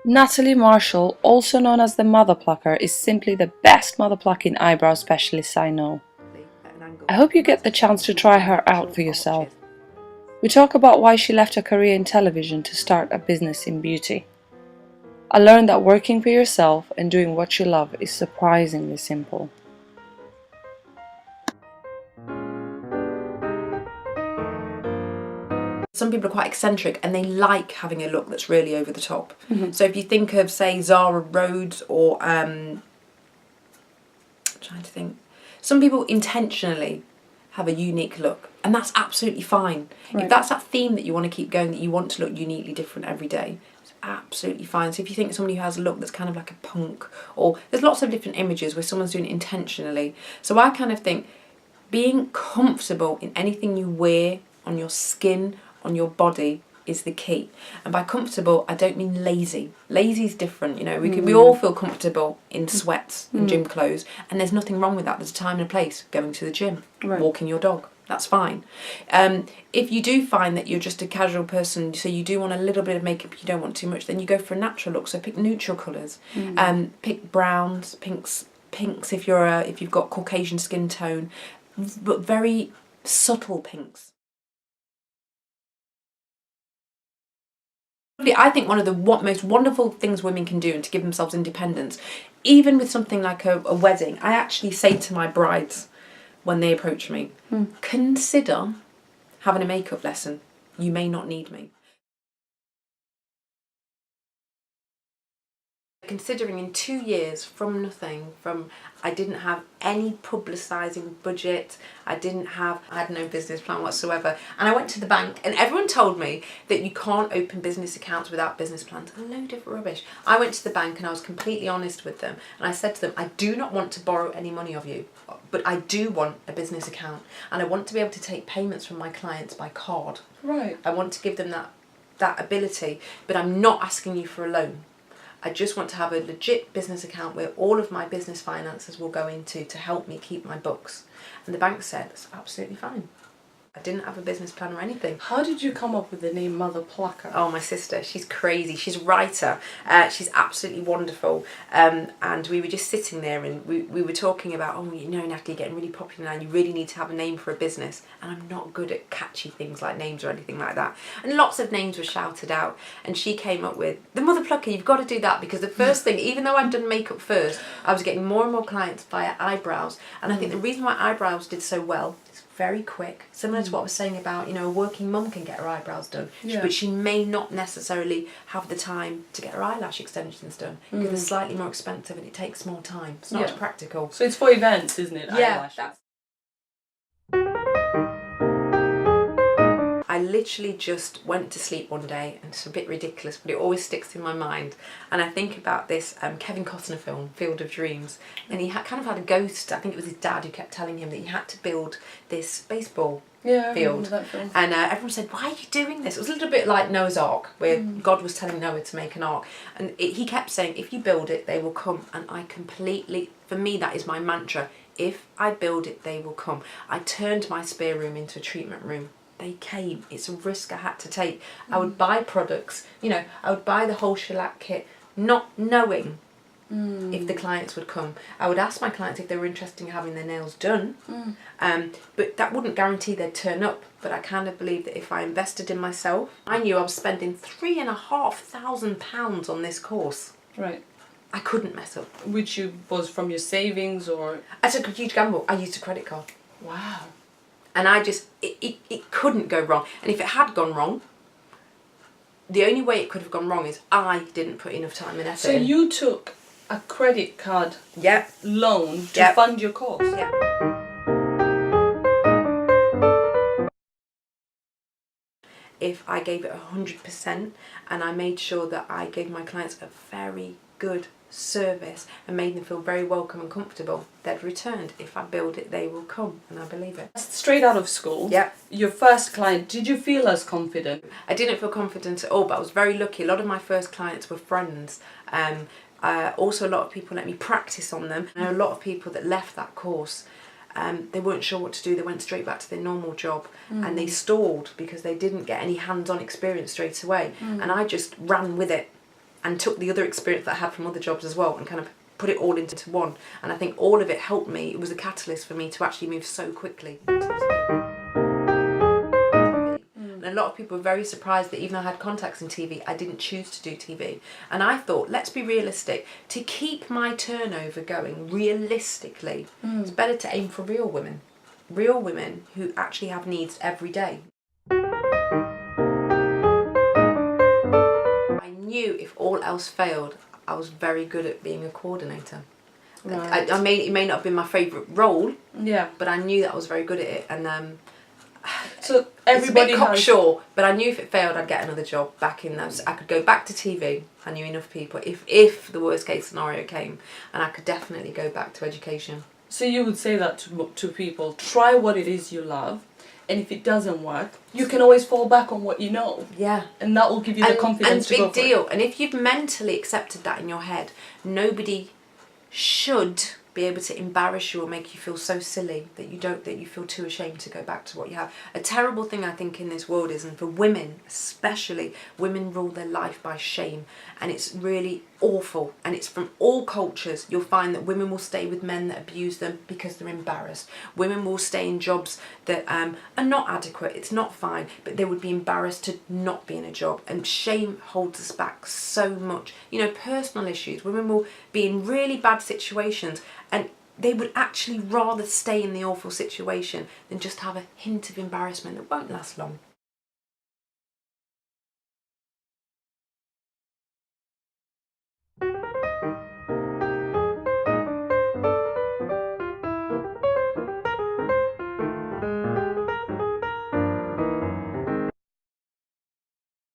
Natalie Marshall, also known as the MotherPlucker, is simply the best mother plucking eyebrow specialist I know. I hope you get the chance to try her out for yourself. We talk about why she left her career in television to start a business in beauty. I learned that working for yourself and doing what you love is surprisingly simple. Some people are quite eccentric and they like having a look that's really over the top. So if you think of, say, Zara Rhodes or I'm trying to think, some people intentionally have a unique look, and that's absolutely fine. Right. If that's that theme that you want to keep going, that you want to look uniquely different every day, it's absolutely fine. So if you think of somebody who has a look that's kind of like a punk, or there's lots of different images where someone's doing it intentionally. So I kind of think being comfortable in anything you wear on your skin, on your body, is the key. And by comfortable, I don't mean lazy. Lazy is different, you know. We all feel comfortable in sweats and gym clothes, and there's nothing wrong with that. There's a time and a place. Going to the gym, walking your dog, that's fine. If you do find that you're just a casual person, so you do want a little bit of makeup, you don't want too much, then you go for a natural look. So pick neutral colours, pick browns, pinks if you've got Caucasian skin tone, but very subtle pinks. I think one of the most wonderful things women can do and to give themselves independence, even with something like a wedding, I actually say to my brides when they approach me, consider having a makeup lesson. You may not need me. Considering in 2 years from nothing, I didn't have any publicising budget, I had no business plan whatsoever, and I went to the bank and everyone told me that you can't open business accounts without business plans. A load of rubbish. I went to the bank and I was completely honest with them, and I said to them, I do not want to borrow any money of you, but I do want a business account, and I want to be able to take payments from my clients by card. Right. I want to give them that ability, but I'm not asking you for a loan. I just want to have a legit business account where all of my business finances will go into to help me keep my books. And the bank said, that's absolutely fine. I didn't have a business plan or anything. How did you come up with the name MotherPlucker? Oh, my sister, she's crazy. She's a writer. She's absolutely wonderful. And we were just sitting there and we were talking about, oh, you know, Natalie, getting really popular now, you really need to have a name for a business. And I'm not good at catchy things like names or anything like that. And lots of names were shouted out. And she came up with, the MotherPlucker, you've got to do that, because the first thing, even though I'd done makeup first, I was getting more and more clients via eyebrows. And I think the reason why eyebrows did so well, very quick, similar to what I was saying about, you know, a working mum can get her eyebrows done, but she may not necessarily have the time to get her eyelash extensions done because they're slightly more expensive and it takes more time. It's not as practical. So it's for events, isn't it? Yeah. I literally just went to sleep one day, and it's a bit ridiculous, but it always sticks in my mind. And I think about this Kevin Costner film, Field of Dreams, and he kind of had a ghost. I think it was his dad who kept telling him that he had to build this baseball field. That film. And everyone said, why are you doing this? It was a little bit like Noah's Ark, where God was telling Noah to make an ark. And he kept saying, if you build it, they will come. And for me, that is my mantra. If I build it, they will come. I turned my spare room into a treatment room. They came. It's a risk I had to take. I would buy products, you know, I would buy the whole shellac kit, not knowing if the clients would come. I would ask my clients if they were interested in having their nails done, but that wouldn't guarantee they'd turn up. But I kind of believe that if I invested in myself, I knew I was spending £3,500 on this course. Right. I couldn't mess up. Which was from your savings, or? I took a huge gamble. I used a credit card. Wow. And I just, it couldn't go wrong. And if it had gone wrong, the only way it could have gone wrong is I didn't put enough time and effort in. So you took a credit card loan to fund your course? Yeah. If I gave it 100% and I made sure that I gave my clients a very good service and made them feel very welcome and comfortable, they'd returned. If I build it, they will come, and I believe it. Straight out of school, your first client, did you feel as confident? I didn't feel confident at all, but I was very lucky. A lot of my first clients were friends. Also, a lot of people let me practice on them. There are a lot of people that left that course. They weren't sure what to do. They went straight back to their normal job and they stalled because they didn't get any hands-on experience straight away. And I just ran with it. and took the other experience that I had from other jobs as well and kind of put it all into one. And I think all of it helped me. It was a catalyst for me to actually move so quickly. And a lot of people were very surprised that even though I had contacts in TV, I didn't choose to do TV. And I thought, let's be realistic. To keep my turnover going realistically, it's better to aim for real women who actually have needs every day. I knew if all else failed, I was very good at being a coordinator. Right. It may not have been my favourite role, Yeah. but I knew that I was very good at it. And So everybody it's a bit cocksure, but I knew if it failed, I'd get another job back in that. I could go back to TV. I knew enough people. If the worst case scenario came, and I could definitely go back to education. So you would say that to people, try what it is you love, and if it doesn't work, you can always fall back on what you know. Yeah. And that will give you the confidence to go for it. And big deal. And if you've mentally accepted that in your head, nobody should be able to embarrass you or make you feel so silly that you feel too ashamed to go back to what you have. A terrible thing I think in this world is, and for women especially, women rule their life by shame, and it's really awful. And it's from all cultures. You'll find that women will stay with men that abuse them because they're embarrassed. Women will stay in jobs that are not adequate. It's not fine, but they would be embarrassed to not be in a job. And shame holds us back so much. You know, personal issues. Women will be in really bad situations and they would actually rather stay in the awful situation than just have a hint of embarrassment that won't last long.